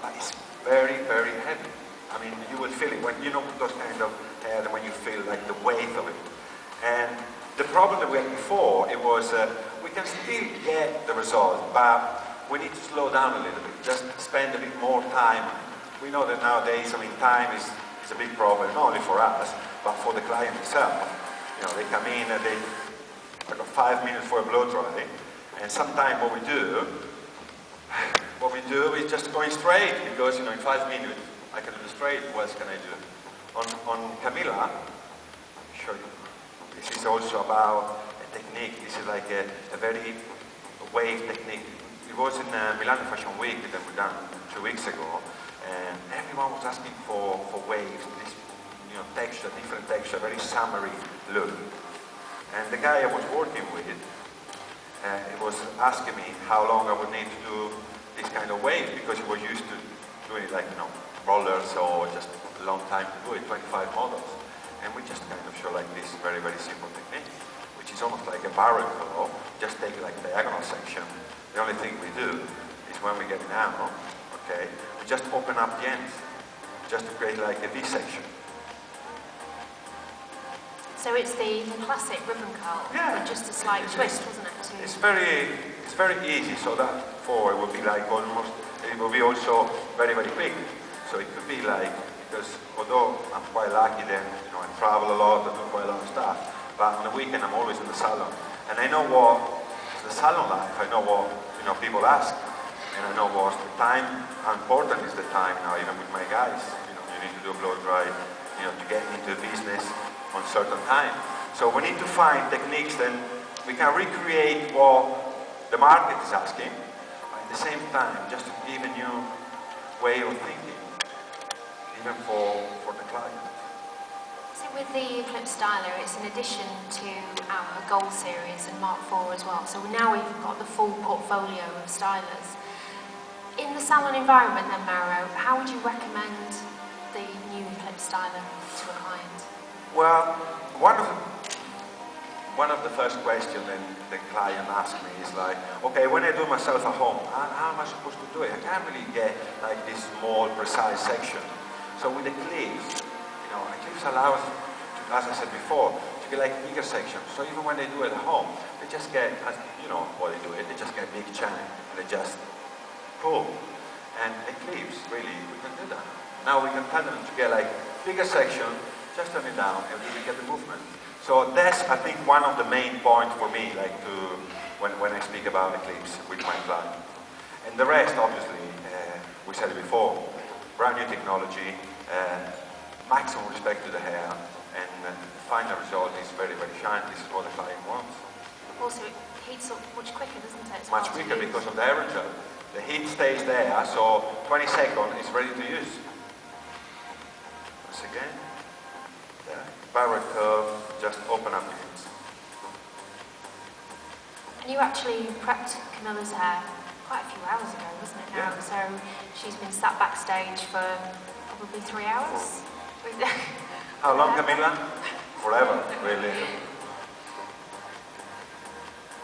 but it's very, very heavy. I mean, you will feel it when you know those kind of hair, when you feel like the weight of it. And the problem that we had before, it was we can still get the result, but we need to slow down a little bit, just spend a bit more time. We know that nowadays, I mean, time is a big problem, not only for us, but for the client itself. You know, they come in and I've got 5 minutes for a blow dry, and sometimes what we do is just going straight, because, you know, in 5 minutes, I can do straight. What else can I do? On Camilla, let me show you. This is also about a technique. This is like a very wave technique. It was in Milan Fashion Week that we done 2 weeks ago, and everyone was asking for waves, this, you know, texture, different texture, very summery look. And the guy I was working with, he was asking me how long I would need to do this kind of wave, because he was used to doing it like, you know, rollers or just a long time to do it, 25 models. And we just kind of show like this very, very simple technique, which is almost like a barrel curl, just take like a diagonal section. The only thing we do is when we get it out, okay, we just open up the ends, just to create like a V section. So it's the classic ribbon curl, with just a slight twist, wasn't it? It's very easy, so that it would be like almost, it would be also very, very quick. So it could be like, because although I'm quite lucky then, you know, I travel a lot, I do quite a lot of stuff, but on the weekend I'm always in the salon. And I know what the salon life, I know what, you know, people ask, and I know what's the time, how important is the time now, even with my guys. You know, you need to do a blow dry, you know, to get into business on certain time. So we need to find techniques that we can recreate what the market is asking, but at the same time, just to give a new way of thinking, even for the client. So with the Eclipse Styler, it's in addition to our Gold series and Mark IV as well. So now we've got the full portfolio of stylers. In the salon environment then, Mauro, how would you recommend the new Eclipse Styler to a client? Well, one of the first questions that the client asks me is like, okay, when I do myself at home, how am I supposed to do it? I can't really get like this small, precise section. So with Eclipse, you know, Eclipse allows, as I said before, to get like bigger sections. So even when they do it at home, they just get, you know, what they do, they just get a big channel, and they just pull. And Eclipse, really, we can do that. Now we can tell them to get like bigger section, just turn it down, and really get the movement. So that's, I think, one of the main points for me, like when I speak about Eclipse with my client. And the rest, obviously, we said it before, brand new technology, maximum respect to the hair, and the final result is very, very shiny. This is what the client wants. Also, it heats up much quicker, doesn't it? Much quicker because of the aerogel. The heat stays there, so 20 seconds is ready to use. Once again, there. Barrel curve, just open up the ends. And you actually prepped Camilla's hair quite a few hours ago, wasn't it now? Yeah. So she's been sat backstage for probably 3 hours. How long, Camilla? Forever, really.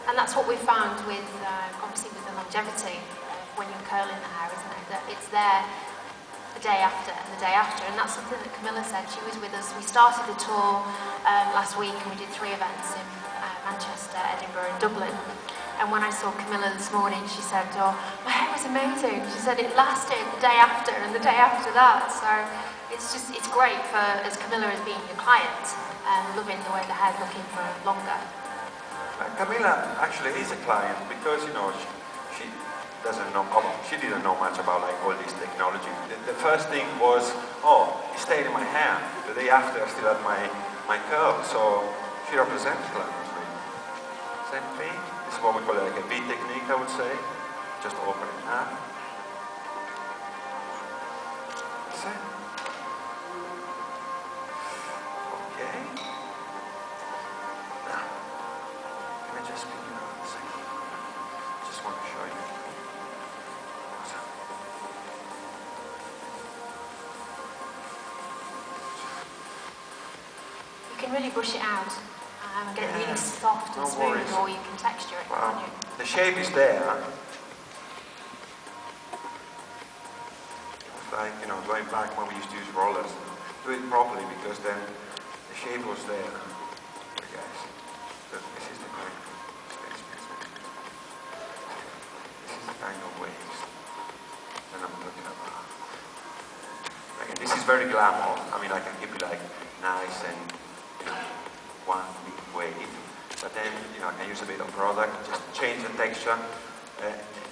And that's what we found with, obviously with the longevity of when you're curling the hair, isn't it? That it's there the day after and the day after. And that's something that Camilla said. She was with us. We started the tour last week and we did 3 events in Manchester, Edinburgh and Dublin. And when I saw Camilla this morning, she said, oh, my hair was amazing. She said it lasted the day after and the day after that. So it's great for, as Camilla as being your client, loving the way the hair's looking for longer. Camilla actually is a client because, you know, she doesn't know, she didn't know much about like all this technology. The first thing was, oh, it stayed in my hair. The day after I still had my curl. So she represents clients really. Same thing. This is what we call like a V technique, I would say. Just open it up. That's it. Okay. Now, can I just speak it out a second? Just want to show you. Awesome. You can really brush it out. And get it really soft and smooth, or you can texture it, can't you? The shape is there. like, you know, going back when we used to use rollers. Do it properly because then the shape was there. Okay, guys. Look, this is the correct space. This is the kind of waves that I'm talking about. Again, this is very glamour. I mean, I can keep it like nice and, you know, one big wave. But then, you know, I can use a bit of product, just change the texture.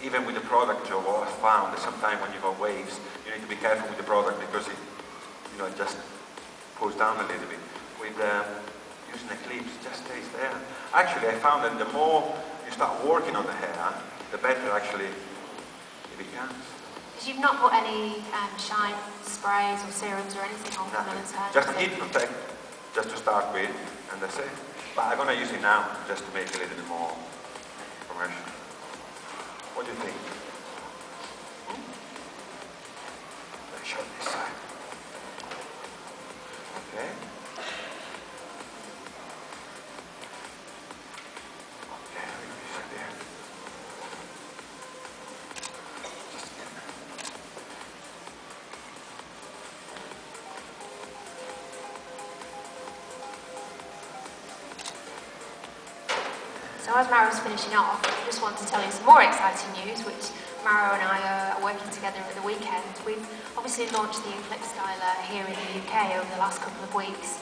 Even with the product job, what I found that sometimes when you got waves, you need to be careful with the product because it, you know, it just pulls down a little bit. With using Eclipse, it just stays there. Actually, I found that the more you start working on the hair, the better actually it becomes. Because you've not put any shine sprays or serums or anything on Camilla's hair. Just heat protect, just to start with, and that's it. But I'm going to use it now, just to make it a little bit more commercial. What do you think? Let's show this side. Okay. Okay, we use it there. Just again. So as Maro's finishing off, I just want to tell you some more exciting news, which Maro and I are working together at the weekend. We've obviously launched the Eclipse Styler here in the UK over the last couple of weeks,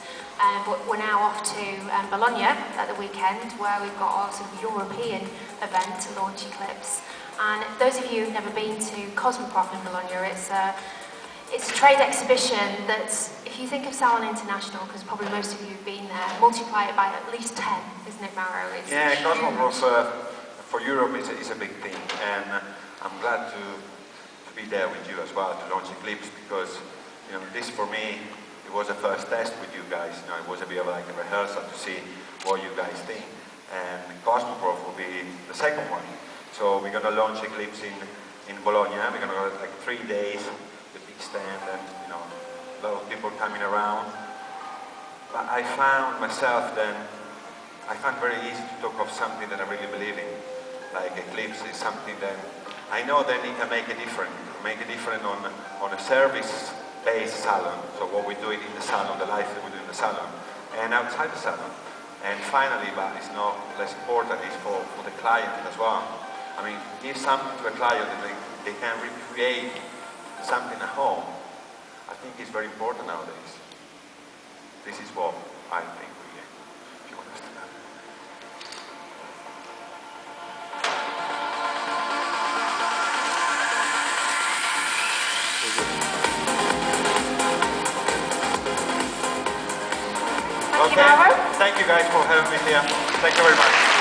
but we're now off to Bologna at the weekend, where we've got our sort of European event to launch Eclipse. And those of you who've never been to Cosmoprof in Bologna, it's a trade exhibition that, if you think of Salon International, because probably most of you have been there, multiply it by at least 10, isn't it, Maro? It's Cosmoprof for Europe is a big thing, and I'm glad to be there with you as well to launch Eclipse, because, you know, this for me, it was a first test with you guys. You know, it was a bit of like a rehearsal to see what you guys think, and Cosmoprof will be the second one. So we're going to launch Eclipse in Bologna. We're going to go like 3 days. Stand and, you know, a lot of people coming around. But I found myself then, I found it very easy to talk of something that I really believe in. Like Eclipse is something that I know that it can make a difference. On a service-based salon. So what we do it in the salon, the life that we do in the salon, and outside the salon. And finally, but it's not less important, is for the client as well. I mean, give something to a client that they can recreate something at home. I think it's very important nowadays. This is what I think, really, if you understand. Thank you, Maro. Thank you guys for having me here. Thank you very much.